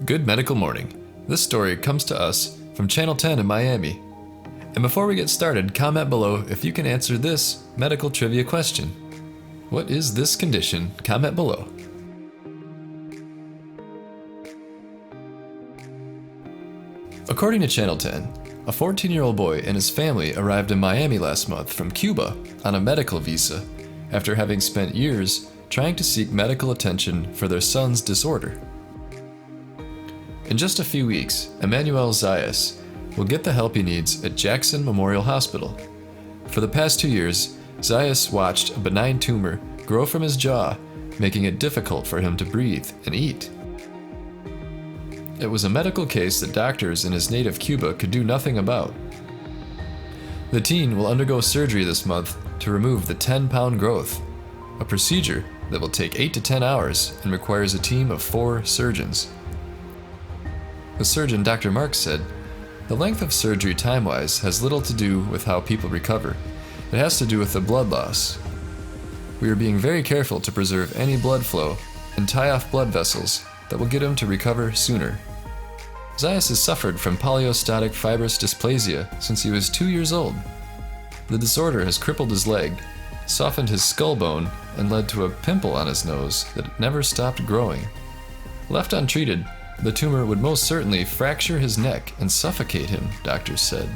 Good medical morning. This story comes to us from Channel 10 in Miami. And before we get started, comment below if you can answer this medical trivia question. What is this condition? Comment below. According to Channel 10, a 14-year-old boy and his family arrived in Miami last month from Cuba on a medical visa after having spent years trying to seek medical attention for their son's disorder. In just a few weeks, Emanuel Zayas will get the help he needs at Jackson Memorial Hospital. For the past 2 years, Zayas watched a benign tumor grow from his jaw, making it difficult for him to breathe and eat. It was a medical case that doctors in his native Cuba could do nothing about. The teen will undergo surgery this month to remove the 10-pound growth, a procedure that will take 8 to 10 hours and requires a team of 4 surgeons. The surgeon, Dr. Marx, said, "The length of surgery time-wise has little to do with how people recover. It has to do with the blood loss. We are being very careful to preserve any blood flow and tie off blood vessels that will get him to recover sooner." Zayas has suffered from polyostotic fibrous dysplasia since he was 2 years old. The disorder has crippled his leg, softened his skull bone, and led to a pimple on his nose that never stopped growing. Left untreated, the tumor would most certainly fracture his neck and suffocate him, doctors said.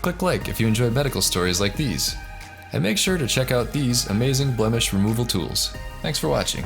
Click like if you enjoy medical stories like these, and make sure to check out these amazing blemish removal tools. Thanks for watching.